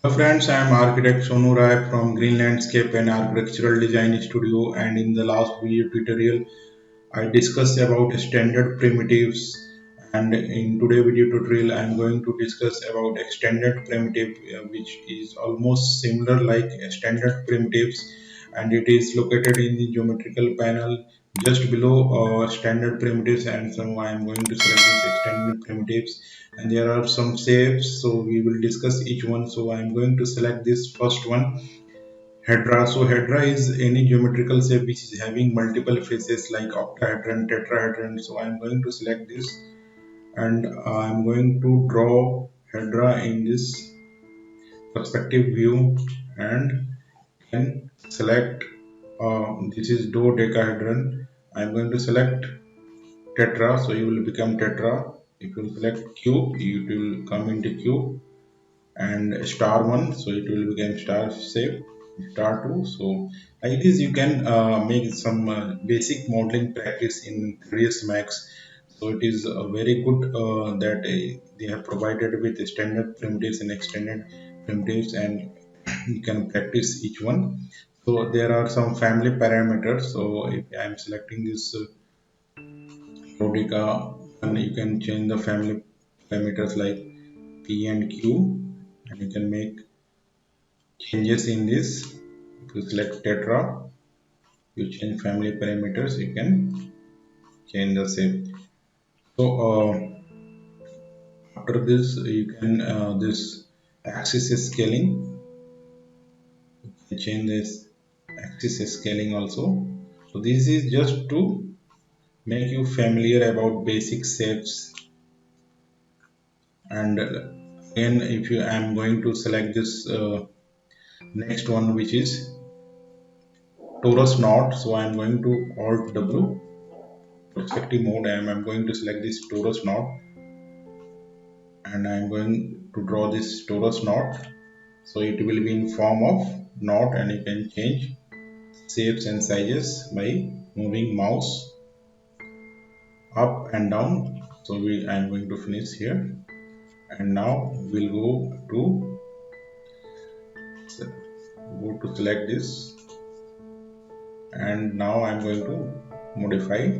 Hello friends, I am architect Sonu Rai from Green Landscape and Architectural Design Studio, and in the last video tutorial I discussed about standard primitives, and in today video tutorial I am going to discuss about extended primitive, which is almost similar like standard primitives, and it is located in the geometrical panel just below standard primitives. And so I am going to select these extended primitives, and there are some shapes, so we will discuss each one. So I am going to select this first one, Hedra. So Hedra is any geometrical shape which is having multiple faces like octahedron, tetrahedron. So I'm going to select this, and I'm going to draw Hedra in this perspective view, and can select this is dodecahedron. I'm going to select tetra, so you will become tetra. If you select cube, it will come into cube, and star 1, so it will become star shape, star 2. So like this you can make some basic modeling practice in 3ds max. So it is very good that they have provided with standard primitives and extended primitives, and you can practice each one. So there are some family parameters. So if I am selecting this Rodica, and you can change the family parameters like P and Q, and you can make changes in this. If you select tetra, you change family parameters, you can change the shape. So after this you can this axis scaling, you can change this axis scaling also. So this is just to make you familiar about basic shapes. And again, if you I am going to select this next one, which is torus knot. So I am going to alt W, perspective mode, and I'm going to select this torus knot, and I'm going to draw this torus knot. So it will be in form of knot, and you can change shapes and sizes by moving mouse up and down. So I'm going to finish here, and now we'll go to select this, and now I'm going to modify,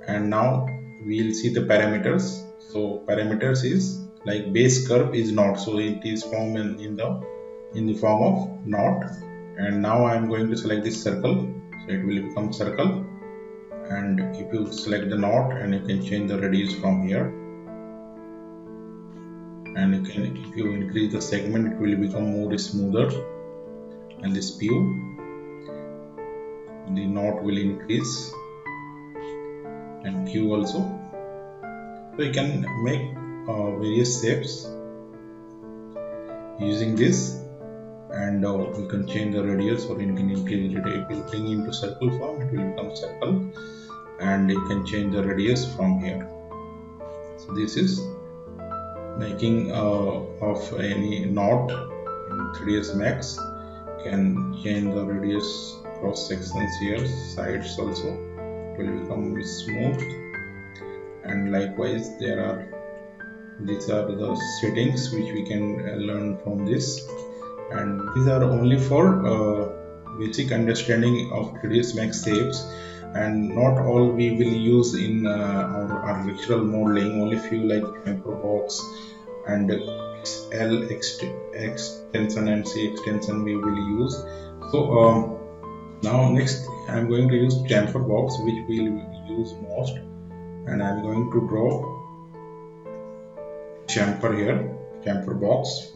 and now we'll see the parameters. So parameters is like base curve is knot, so it is formed in the form of knot. And now I'm going to select this circle, so it will become circle. And if you select the knot, and you can change the radius from here, and you can, if you increase the segment, it will become more smoother, and this view, the knot will increase, and Q also. So you can make various shapes using this, and you can change the radius, or you can increase it. If you bring into circle form, it will become circle, and you can change the radius from here. So this is making of any knot in 3ds max. You can change the radius, cross sections here, sides also, it will become smooth. And likewise, these are the settings which we can learn from this, and these are only for basic understanding of 3ds max shapes, and not all we will use in our architectural modeling. Only few like chamfer box and L extension and C extension we will use. So now next I'm going to use chamfer box, which we will use most, and I'm going to draw chamfer here, chamfer box.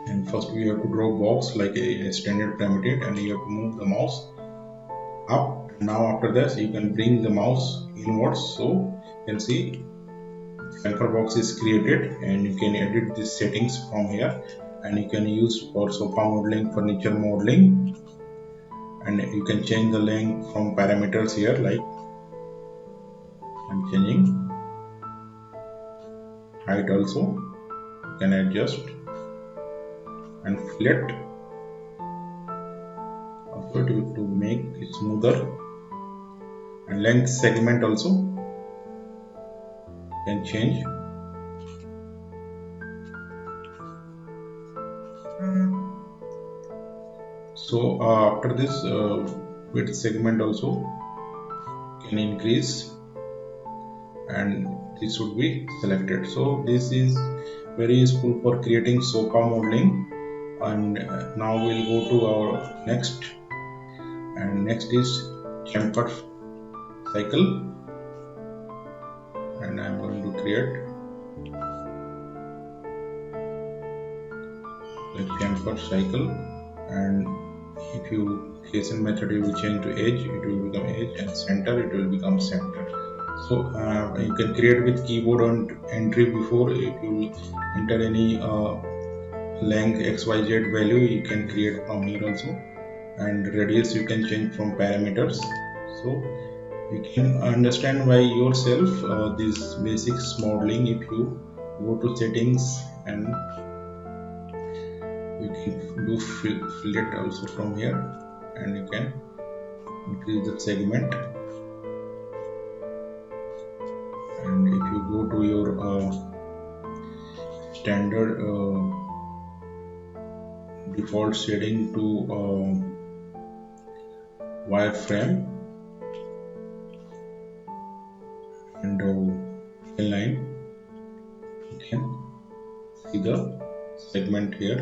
And first we have to draw box like a standard primitive, and you have to move the mouse up. Now after this you can bring the mouse inwards, so you can see chamfer box is created, and you can edit these settings from here, and you can use for sofa modeling, furniture modeling, and you can change the length from parameters here, like I'm changing height also, you can adjust, and fillet also to make it smoother, and length segment also can change. So after this width segment also can increase, and this would be selected. So this is very useful for creating sofa modeling. And now we'll go to our next, and next is chamfer cycle, and I'm going to create the chamfer cycle. And if you Keysen method, you will change to edge, it will become edge, and center, it will become center. So you can create with keyboard and entry. Before, if you enter any length xyz value, you can create from here also, and radius you can change from parameters. So you can understand by yourself this basics modeling if you go to settings, and you can do fillet also from here, and you can increase the segment. And if you go to your standard default setting to wireframe and line, you can see the segment here,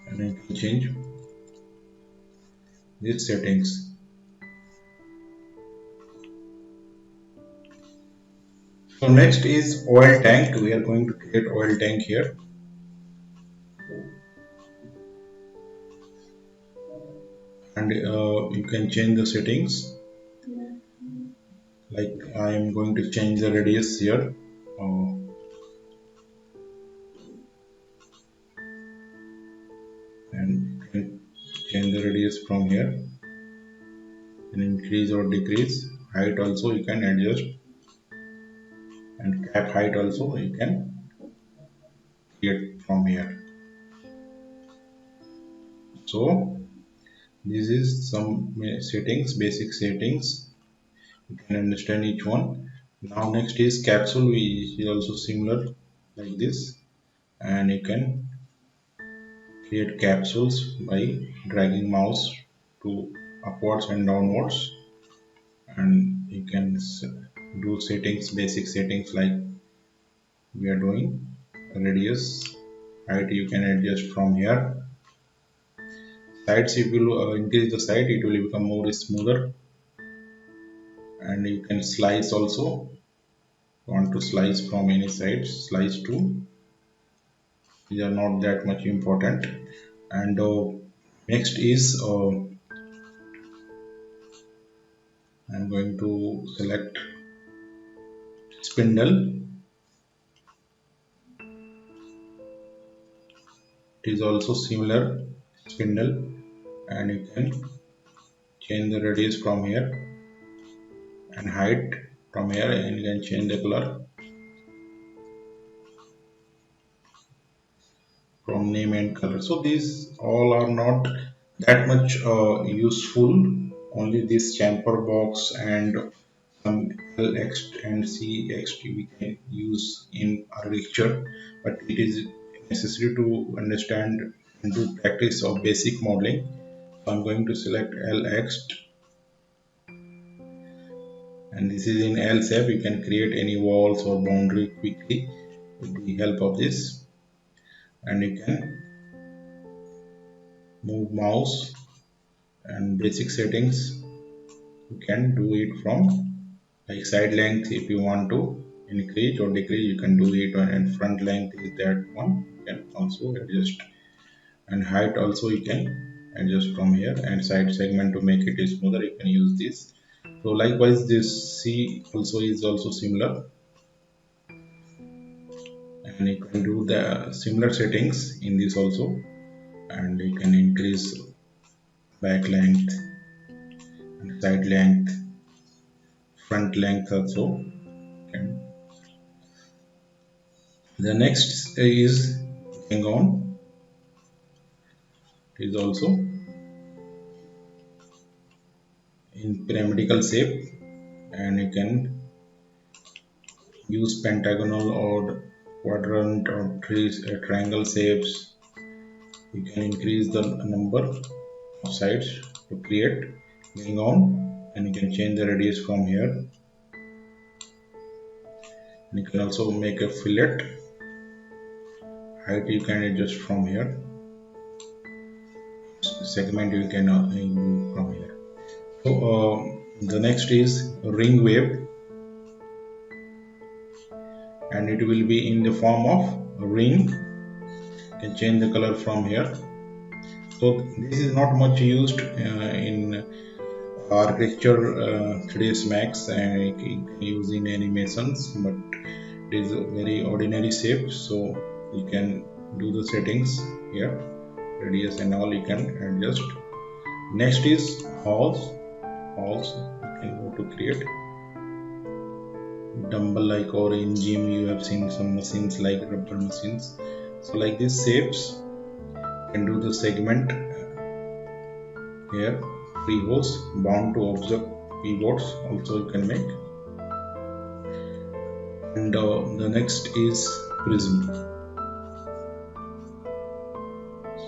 and you can change these settings. So next is oil tank. We are going to create oil tank here, and you can change the settings. Like I am going to change the radius here, and you can change the radius from here, and increase or decrease. Height also you can adjust, and cap height also you can create from here. So this is some settings, basic settings. You can understand each one. Now next is capsule, which is also similar like this, and you can create capsules by dragging mouse to upwards and downwards, and you can do settings, basic settings like we are doing. Radius, height you can adjust from here. Sides, if you increase the side, it will become more smoother, and you can slice also. Want to slice from any side, slice to. These are not that much important. And next is I'm going to select spindle. It is also similar spindle, and you can change the radius from here, and height from here, and you can change the color from name and color. So these all are not that much useful. Only this chamfer box and some LX and CX we can use in architecture, but it is necessary to understand and do practice of basic modeling. So I'm going to select LX, and this is in L shape. You can create any walls or boundary quickly with the help of this, and you can move mouse, and basic settings you can do it from like side length. If you want to increase or decrease, you can do it, and front length is that one, you can also adjust, and height also you can adjust from here, and side segment to make it smoother you can use this. So likewise this C also is also similar, and you can do the similar settings in this also, and you can increase back length and side length, front length also. Okay. The next is hang on, is also in pyramidal shape. and you can use pentagonal or quadrant or triangle shapes. You can increase the number of sides to create going on, and you can change the radius from here, and you can also make a fillet height. You can adjust from here, segment you can do from here. So the next is ring wave, and it will be in the form of a ring. You can change the color from here. So this is not much used in architecture 3ds max, and you can use in animations, but it is a very ordinary shape. So you can do the settings here, radius and all you can adjust. Next is halls. You can go to create dumbbell, like, or in gym you have seen some machines like rubber machines. So like these shapes, you can do the segment here, freeholds, bound to object pivots also you can make. And the next is prism.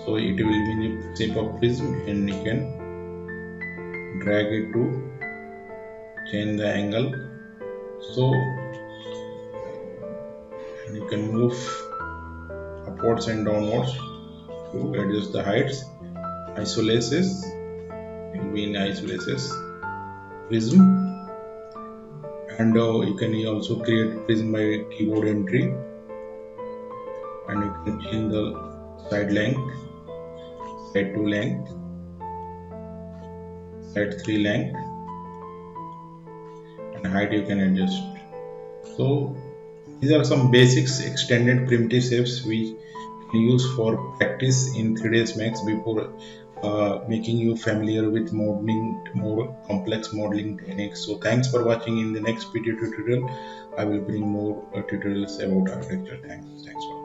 So it will be in the shape of prism, and you can drag it to change the angle. So you can move upwards and downwards to adjust the heights. Isolaces, it will be in isolaces prism, and you can also create prism by keyboard entry, and you can change the side length, side 2 length, side 3 length, and height you can adjust. So these are some basics extended primitive shapes we can use for practice in 3ds max before making you familiar with modeling, more complex modeling techniques. So thanks for watching. In the next video tutorial I will bring more tutorials about architecture. Thanks for